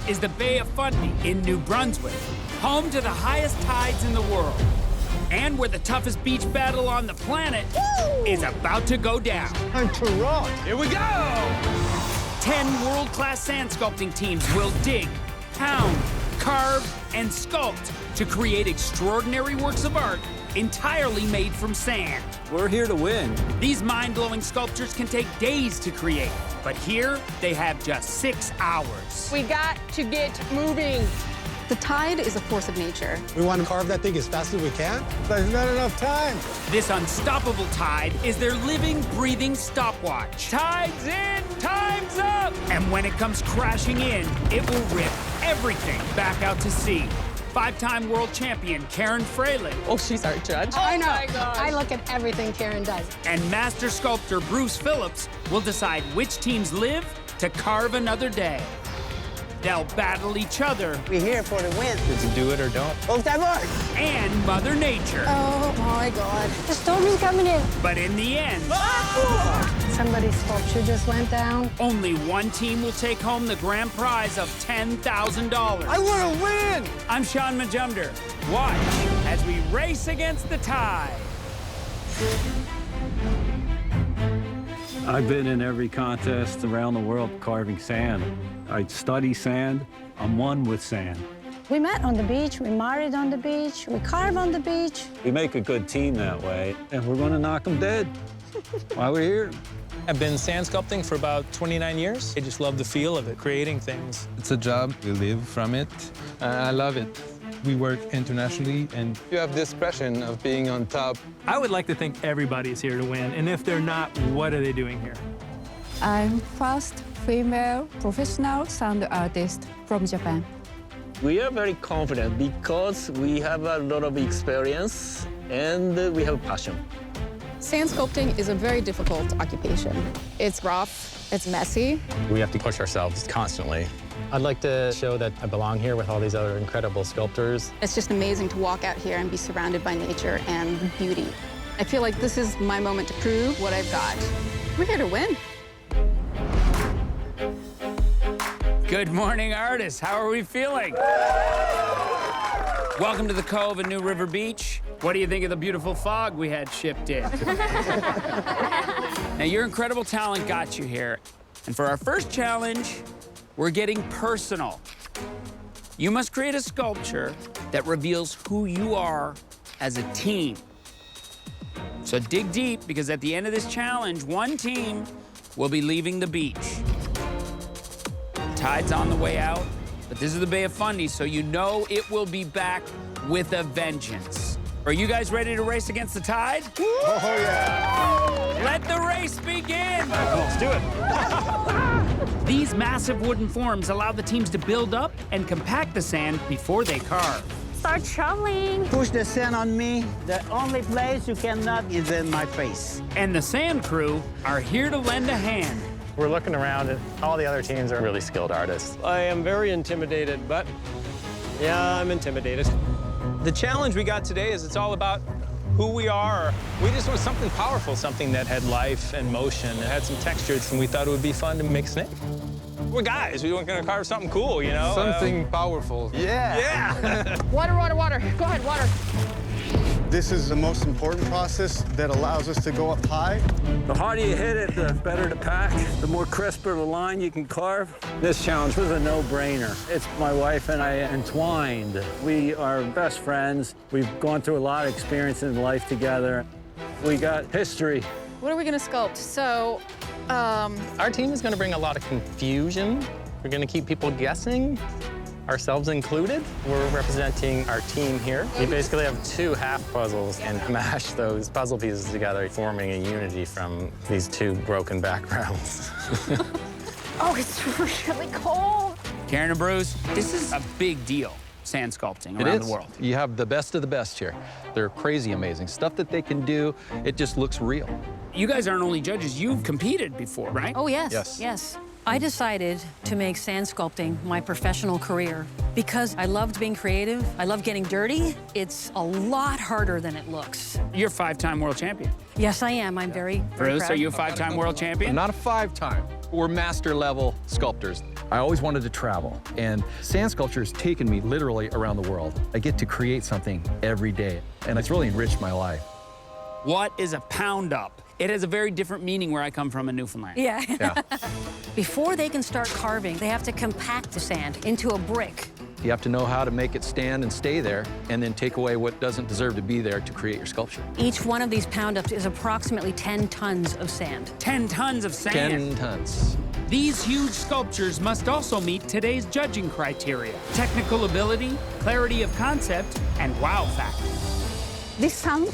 is the Bay of Fundy in New Brunswick, home to the highest tides in the world, and where the toughest beach battle on the planet is about to go down. Time to rock. Here we go! 10 world-class sand sculpting teams will dig, pound, carve, and sculpt to create extraordinary works of art entirely made from sand. We're here to win. These mind-blowing sculptures can take days to create, but here they have just 6 hours. We got to get moving. The tide is a force of nature. We want to carve that thing as fast as we can. There's not enough time. This unstoppable tide is their living, breathing stopwatch. Tide's in, time's up! And when it comes crashing in, it will rip everything back out to sea. 5-time world champion Karen Fraley. Oh, she's our judge. I know. My gosh. I look at everything Karen does. And master sculptor Bruce Phillips will decide which teams live to carve another day. They'll battle each other. We're here for the win. It's a do it or don't. Both that work. And Mother Nature. Oh my God. The storm is coming in. But in the end, Somebody's sculpture just went down. only one team will take home the grand prize of $10,000. I want to win. I'm Shaun Majumder. Watch as we race against the tide. I've been in every contest around the world carving sand. I study sand. I'm one with sand. We met on the beach, we married on the beach, we carve on the beach. We make a good team that way, and we're going to knock them dead while we're here. I've been sand sculpting for about 29 years. I just love the feel of it, creating things. It's a job. We live from it. I love it. We work internationally, and you have this passion of being on top. I would like to think everybody's here to win, and if they're not, what are they doing here? I'm first female professional sand artist from Japan. We are very confident because we have a lot of experience and we have passion. Sand sculpting is a very difficult occupation. It's rough, it's messy. We have to push ourselves constantly. I'd like to show that I belong here with all these other incredible sculptors. It's just amazing to walk out here and be surrounded by nature and beauty. I feel like this is my moment to prove what I've got. We're here to win. Good morning, artists. How are we feeling? Welcome to the Cove in New River Beach. What do you think of the beautiful fog we had shipped in? Now, your incredible talent got you here. And for our first challenge, we're getting personal. You must create a sculpture that reveals who you are as a team. So dig deep, because at the end of this challenge, one team will be leaving the beach. Tide's on the way out, but this is the Bay of Fundy, so you know it will be back with a vengeance. Are you guys ready to race against the tide? Oh, yeah. Let the race begin! Let's do it. These massive wooden forms allow the teams to build up and compact the sand before they carve. Start shoveling. Push the sand on me. The only place you cannot is in my face. And the sand crew are here to lend a hand. We're looking around, and all the other teams are really skilled artists. I am very intimidated, but yeah, I'm intimidated. The challenge we got today is it's all about who we are. We just want something powerful, something that had life and motion, and had some textures, and we thought it would be fun to mix it. We're guys. We weren't going to carve something cool, you know? Something powerful. Yeah. Yeah. Water, water, water. Go ahead, water. This is the most important process that allows us to go up high. The harder you hit it, the better to pack, the more crisper the line you can carve. This challenge was a no-brainer. It's my wife and I entwined. We are best friends. We've gone through a lot of experience in life together. We got history. What are we gonna sculpt? So, Our team is going to bring a lot of confusion. We're going to keep people guessing, ourselves included. We're representing our team here. We basically have 2 half puzzles and mash those puzzle pieces together, forming a unity from these 2 broken backgrounds. Oh, it's really cold. Karen and Bruce, this is a big deal, sand sculpting around the world. You have the best of the best here. They're crazy amazing. Stuff that they can do, it just looks real. You guys aren't only judges, you've competed before, right? Oh, yes, Yes. yes. I decided to make sand sculpting my professional career because I loved being creative. I love getting dirty. It's a lot harder than it looks. You're a 5-time world champion. Yes, I am. I'm very Bruce, proud. are you a 5-time world champion? Not a 5-time. We're master level sculptors. I always wanted to travel, and sand sculpture has taken me literally around the world. I get to create something every day, and it's really enriched my life. What is a pound up? It has a very different meaning where I come from in Newfoundland. Yeah. Yeah. Before they can start carving, they have to compact the sand into a brick. You have to know how to make it stand and stay there, and then take away what doesn't deserve to be there to create your sculpture. Each one of these pound-ups is approximately 10 tons of sand. 10 tons of sand. 10 tons. These huge sculptures must also meet today's judging criteria: technical ability, clarity of concept, and wow factor. This sound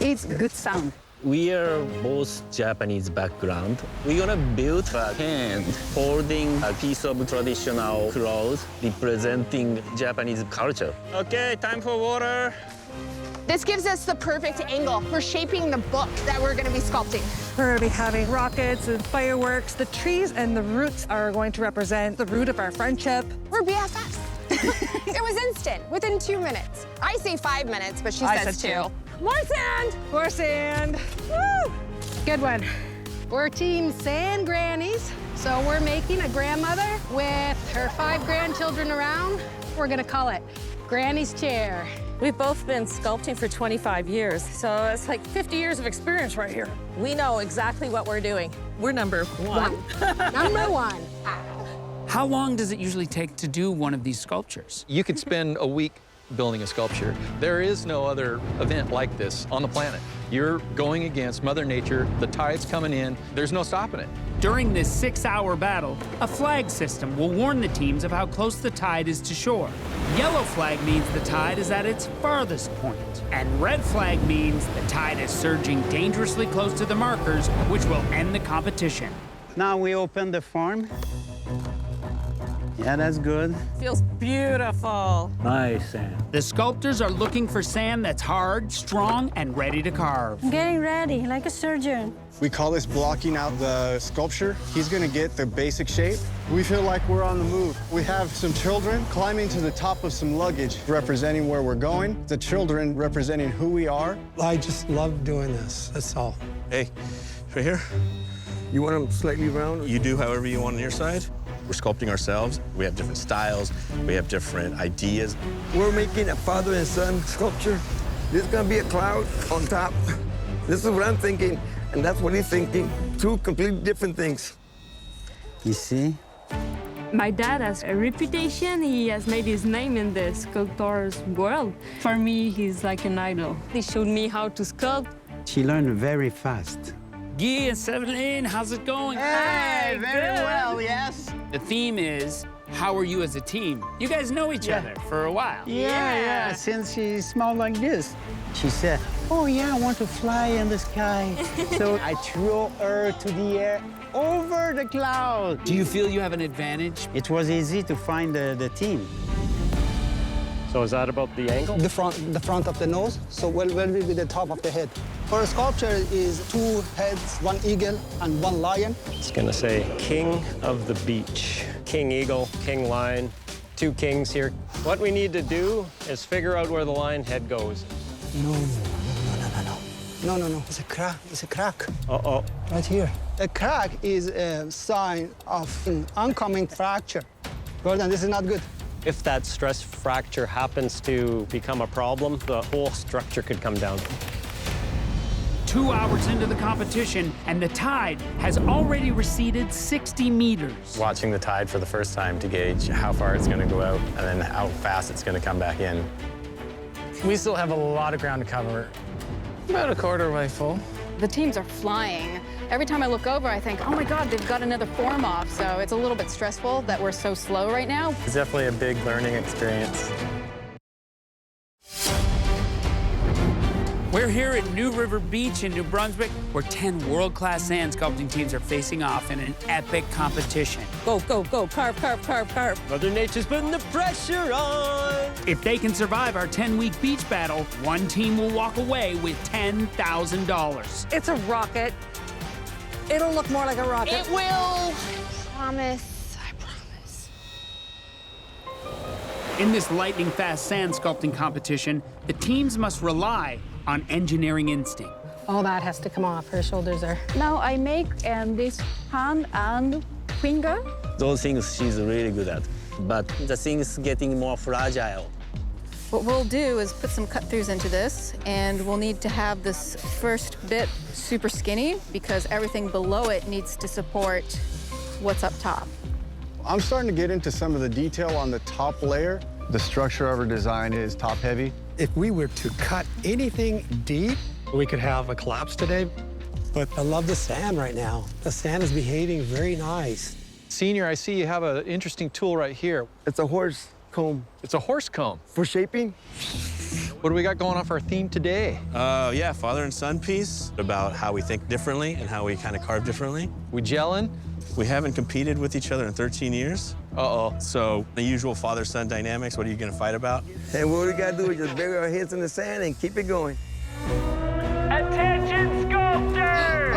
is good sound. We are both Japanese background. We're gonna build a hand holding a piece of traditional cloth representing Japanese culture. Okay, time for water. This gives us the perfect angle. We're shaping the book that we're going to be sculpting. We're going to be having rockets and fireworks. The trees and the roots are going to represent the root of our friendship. We're BFFs. It was instant, within 2 minutes. I say 5 minutes, but she says 2. More sand! More sand! Woo! Good one. We're Team Sand Grannies. So we're making a grandmother with her 5 grandchildren around. We're going to call it Granny's Chair. We've both been sculpting for 25 years, so it's like 50 years of experience right here. We know exactly what we're doing. We're number one. Number one. How long does it usually take to do one of these sculptures? You could spend a week building a sculpture. There is no other event like this on the planet. You're going against Mother Nature, the tide's coming in, there's no stopping it. During this 6-hour battle, a flag system will warn the teams of how close the tide is to shore. Yellow flag means the tide is at its farthest point, and red flag means the tide is surging dangerously close to the markers, which will end the competition. Now we open the form. Yeah, that's good. Feels beautiful. Nice sand. The sculptors are looking for sand that's hard, strong, and ready to carve. I'm getting ready, like a surgeon. We call this blocking out the sculpture. He's gonna get the basic shape. We feel like we're on the move. We have some children climbing to the top of some luggage, representing where we're going. The children representing who we are. I just love doing this, that's all. Hey, right here. You want them slightly round? You do however you want on your side. We're sculpting ourselves. We have different styles. We have different ideas. We're making a father and son sculpture. There's gonna be a cloud on top. This is what I'm thinking, and that's what he's thinking. 2 completely different things. You see? My dad has a reputation. He has made his name in the sculptor's world. For me, he's like an idol. He showed me how to sculpt. She learned very fast. Guy and Seveline, how's it going? Hey, very well, yes. The theme is, how are you as a team? You guys know each other for a while. Yeah, since she's small like this. She said, oh yeah, I want to fly in the sky. So I threw her to the air over the cloud. Do you feel you have an advantage? It was easy to find the team. So is that about the angle? The front of the nose, so will be the top of the head. For a sculpture is 2 heads, 1 eagle and 1 lion. It's gonna say King of the Beach. King Eagle, King Lion, 2 kings here. What we need to do is figure out where the lion head goes. No. It's a crack. It's a crack. Uh-oh. Right here. A crack is a sign of an oncoming fracture. Gordon, this is not good. If that stress fracture happens to become a problem, the whole structure could come down. 2 hours into the competition, and the tide has already receded 60 meters. Watching the tide for the first time to gauge how far it's going to go out and then how fast it's going to come back in. We still have a lot of ground to cover. About a quarter way full. The teams are flying. Every time I look over, I think, oh my God, they've got another form off. So it's a little bit stressful that we're so slow right now. It's definitely a big learning experience. We're here at New River Beach in New Brunswick, where 10 world-class sand sculpting teams are facing off in an epic competition. Go, go, go, carve, carve, carve, carve. Mother Nature's putting the pressure on. If they can survive our 10-week beach battle, one team will walk away with $10,000. It's a rocket. It'll look more like a rocket. It will. I promise. I promise. In this lightning-fast sand sculpting competition, the teams must rely on engineering instinct. All that has to come off. Her shoulders are... Now I make this hand and Finger? Those things she's really good at. But the thing's getting more fragile. What we'll do is put some cut-throughs into this, and we'll need to have this first bit super skinny because everything below it needs to support what's up top. I'm starting to get into some of the detail on the top layer. The structure of our design is top-heavy. If we were to cut anything deep, we could have a collapse today. But I love the sand right now. The sand is behaving very nice. Senior, I see you have an interesting tool right here. It's a horse comb. It's a horse comb. For shaping. What do we got going on for our theme today? Yeah, father and son piece about how we think differently and how we kind of carve differently. We gelling? We haven't competed with each other in 13 years. Uh-oh. So the usual father-son dynamics, what are you gonna fight about? And what we gotta do is just bury our heads in the sand and keep it going. Attention, sculptors!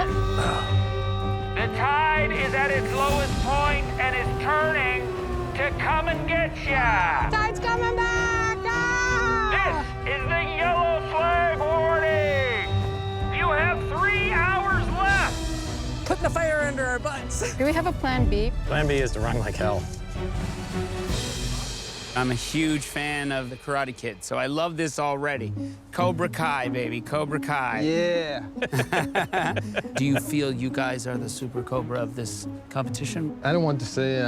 The tide is at its lowest point and is turning to come and get ya. Tide's coming back! Ah! This is the yellow flag warning. You have 3 hours left. Put the fire under our butts. Do we have a plan B? Plan B is to run like hell. I'm a huge fan of the Karate Kid, so I love this already. Cobra Kai, baby, Cobra Kai. Yeah. Do you feel you guys are the super Cobra of this competition? I don't want to say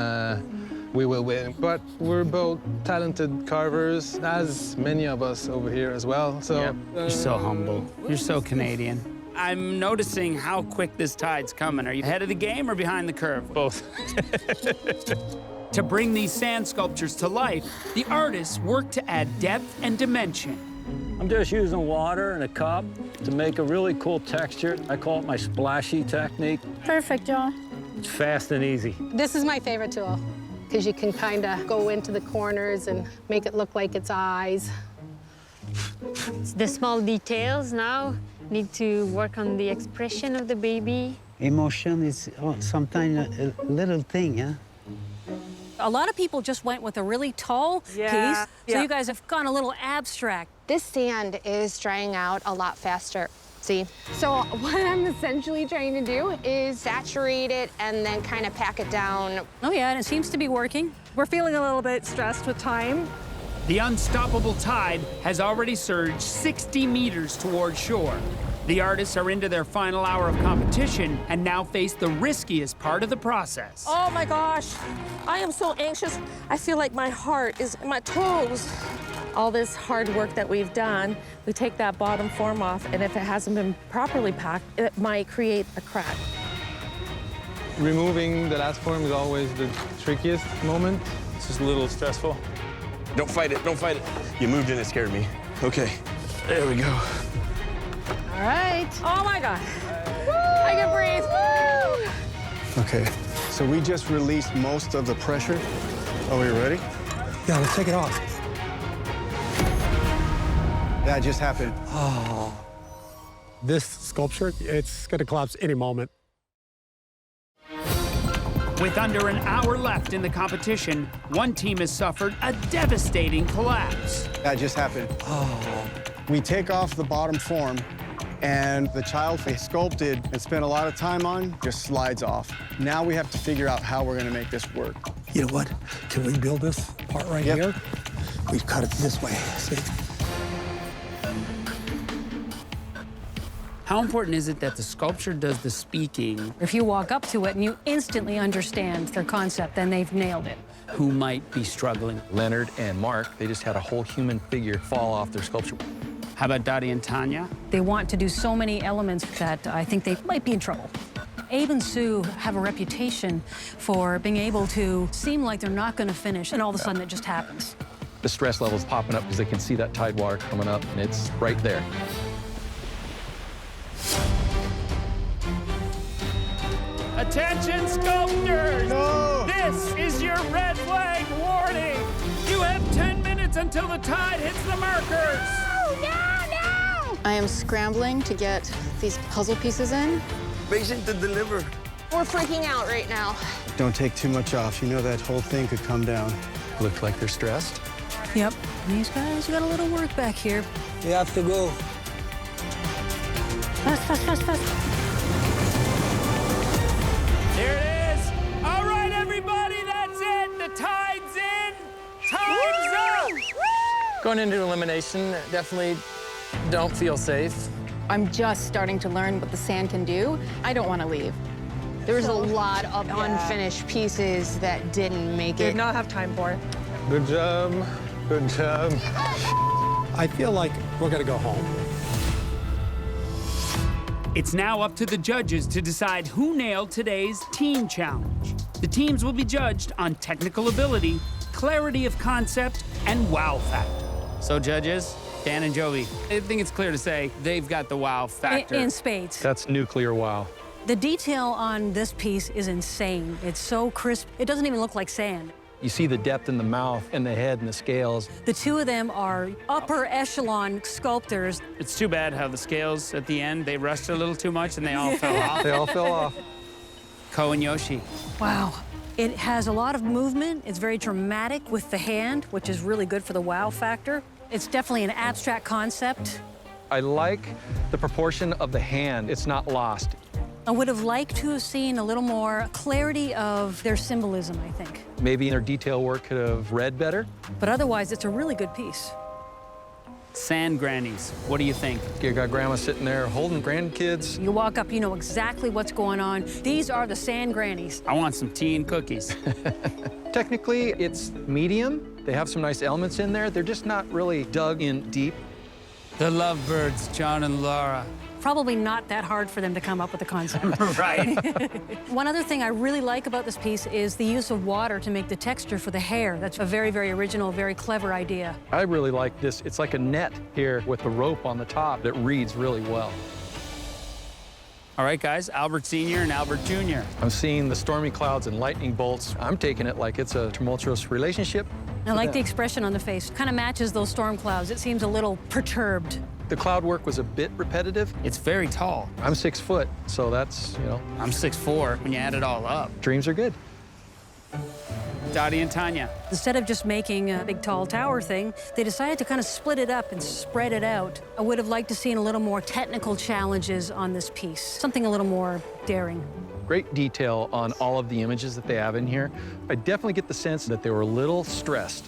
we will win, but we're both talented carvers, as many of us over here as well. So Yep. You're so humble. You're so Canadian. I'm noticing how quick this tide's coming. Are you ahead of the game or behind the curve? Both. To bring these sand sculptures to life, the artists work to add depth and dimension. I'm just using water and a cup to make a really cool texture. I call it my splashy technique. Perfect, Joe. It's fast and easy. This is my favorite tool because you can kind of go into the corners and make it look like it's eyes. The small details now need to work on the expression of the baby. Emotion is sometimes a little thing, huh? A lot of people just went with a really tall piece, so you guys have gone a little abstract. This sand is drying out a lot faster. See? So what I'm essentially trying to do is saturate it and then kind of pack it down. Oh yeah, and it seems to be working. We're feeling a little bit stressed with time. The unstoppable tide has already surged 60 meters toward shore. The artists are into their final hour of competition and now face the riskiest part of the process. Oh my gosh, I am so anxious. I feel like my heart is in my toes. All this hard work that we've done, we take that bottom form off, and if it hasn't been properly packed, it might create a crack. removing the last form is always the trickiest moment. It's just a little stressful. Don't fight it, don't fight it. You moved in, it scared me. Okay, there we go. All right. Oh my God. Woo! I can breathe. Woo! Okay, so we just released most of the pressure. Are we ready? Yeah, let's take it off. That just happened. Oh. This sculpture, it's gonna collapse any moment. With under an hour left in the competition, one team has suffered a devastating collapse. That just happened. Oh. We take off the bottom form, and the child they sculpted and spent a lot of time on just slides off. Now we have to figure out how we're gonna make this work. You know what? Can we build this part right here? We cut it this way, see? How important is it that the sculpture does the speaking? If you walk up to it and you instantly understand their concept, then they've nailed it. Who might be struggling? Leonard and Mark, they just had a whole human figure fall off their sculpture. How about Dottie and Tanya? They want to do so many elements that I think they might be in trouble. Abe and Sue have a reputation for being able to seem like they're not going to finish, and all of a sudden it just happens. The stress level's popping up because they can see that tide water coming up, and it's right there. Attention, sculptors! No! This is your red flag warning! You have 10 minutes until the tide hits the markers! No! I am scrambling to get these puzzle pieces in. Patient to deliver. We're freaking out right now. Don't take too much off. You know that whole thing could come down. Look like they're stressed. Yep, these guys got a little work back here. You have to go. Fast, fast, fast, fast. There it is! All right, Going into elimination, definitely don't feel safe. I'm just starting to learn what the sand can do. I don't want to leave. There's a lot of unfinished pieces that didn't make We it. did not have time for it. Good job. Good job. I feel like we're going to go home. It's now up to the judges to decide who nailed today's team challenge. The teams will be judged on technical ability, clarity of concept, and wow factor. So judges, Dan and Jovi, I think it's clear to say they've got the wow factor. In spades. That's nuclear wow. The detail on this piece is insane. It's so crisp, it doesn't even look like sand. You see the depth in the mouth and the head and the scales. The two of them are upper echelon sculptors. It's too bad how the scales at the end, they rushed a little too much and they all fell off. They all fell off. Ko and Yoshi. Wow. It has a lot of movement. It's very dramatic with the hand, which is really good for the wow factor. It's definitely an abstract concept. I like the proportion of the hand. It's not lost. I would have liked to have seen a little more clarity of their symbolism, I think. Maybe their detail work could have read better. But otherwise, it's a really good piece. Sand grannies, what do you think? You got grandma sitting there holding grandkids. You walk up, you know exactly what's going on. These are the sand grannies. I want some tea and cookies. Technically, it's medium. They have some nice elements in there. They're just not really dug in deep. The lovebirds, John and Laura. Probably not that hard for them to come up with a concept. Right. One other thing I really like about this piece is the use of water to make the texture for the hair. That's a very, very original, very clever idea. I really like this. It's like a net here with the rope on the top that reads really well. All right, guys, Albert Sr. and Albert Jr. I'm seeing the stormy clouds and lightning bolts. I'm taking it like it's a tumultuous relationship. I like the expression on the face. Kind of matches those storm clouds. It seems a little perturbed. The cloud work was a bit repetitive. It's very tall. I'm 6 foot, so that's, you know. I'm 6'4" when you add it all up. Dreams are good. Dottie and Tanya. Instead of just making a big tall tower thing, they decided to kind of split it up and spread it out. I would have liked to see a little more technical challenges on this piece. Something a little more daring. Great detail on all of the images that they have in here. I definitely get the sense that they were a little stressed.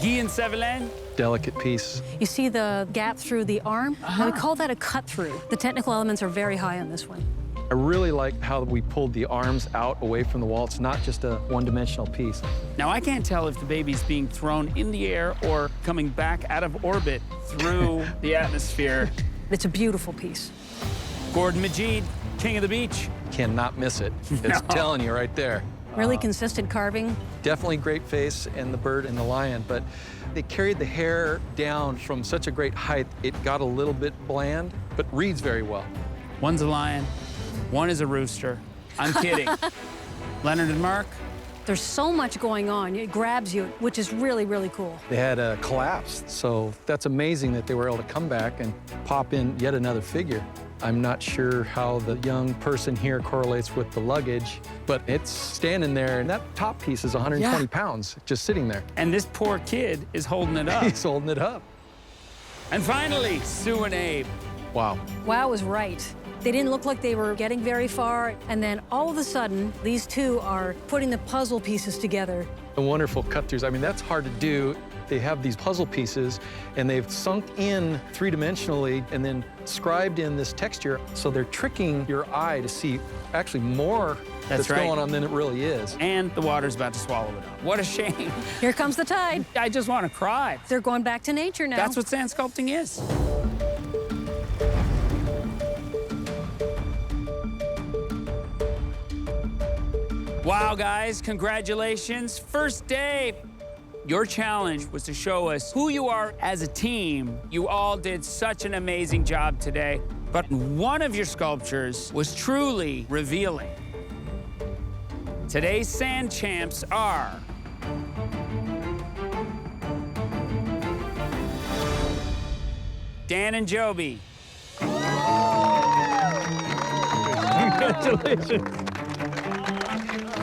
Guy and Sevelin. Delicate piece. You see the gap through the arm? Now, we call that a cut through. The technical elements are very high on this one. I really like how we pulled the arms out away from the wall. It's not just a one-dimensional piece. Now, I can't tell if the baby's being thrown in the air or coming back out of orbit through the atmosphere. It's a beautiful piece. Gordon Majid, King of the Beach. Cannot miss it. It's telling you right there. Really consistent carving. Definitely great face and the bird and the lion, but they carried the hair down from such a great height, it got a little bit bland, but reads very well. One's a lion, one is a rooster. I'm kidding. Leonard and Mark. There's so much going on. It grabs you, which is really, really cool. They had collapsed, so that's amazing that they were able to come back and pop in yet another figure. I'm not sure how the young person here correlates with the luggage, but it's standing there, and that top piece is 120 pounds, just sitting there. And this poor kid is holding it up. He's holding it up. And finally, Sue and Abe. Wow. Wow was right. They didn't look like they were getting very far, and then all of a sudden, these two are putting the puzzle pieces together. The wonderful cut-throughs. I mean, that's hard to do. They have these puzzle pieces, and they've sunk in three-dimensionally and then scribed in this texture, so they're tricking your eye to see actually more that's right. going on than it really is. And the water's about to swallow it up. What a shame. Here comes the tide. I just want to cry. They're going back to nature now. That's what sand sculpting is. Wow, guys, congratulations. First day. Your challenge was to show us who you are as a team. You all did such an amazing job today, but one of your sculptures was truly revealing. Today's sand champs are Dan and Joby. Congratulations.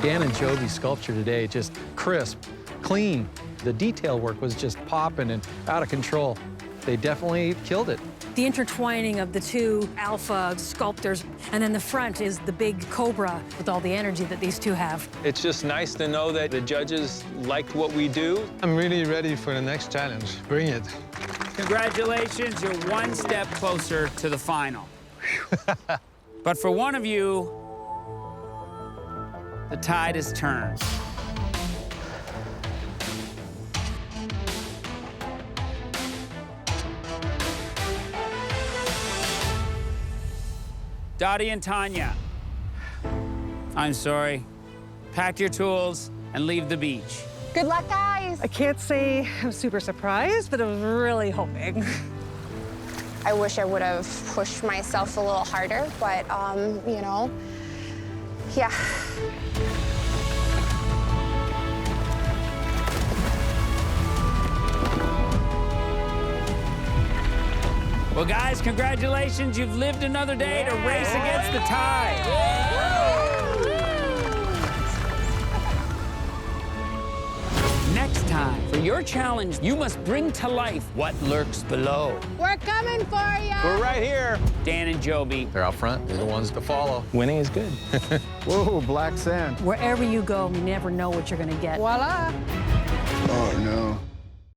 Dan and Joby's sculpture today, just crisp, clean. The detail work was just popping and out of control. They definitely killed it. The intertwining of the two alpha sculptors, and then the front is the big cobra with all the energy that these two have. It's just nice to know that the judges liked what we do. I'm really ready for the next challenge. Bring it. Congratulations, you're one step closer to the final. But for one of you, the tide has turned. Dottie and Tanya, I'm sorry. Pack your tools and leave the beach. Good luck, guys. I can't say I'm super surprised, but I was really hoping. I wish I would have pushed myself a little harder, but, you know, yeah. Well, guys, congratulations. You've lived another day to race against the tide. Next time, for your challenge, you must bring to life what lurks below. We're coming for you. We're right here. Dan and Joby. They're out front. They're the ones to follow. Winning is good. Whoa, black sand. Wherever you go, you never know what you're going to get. Voila. Oh, no.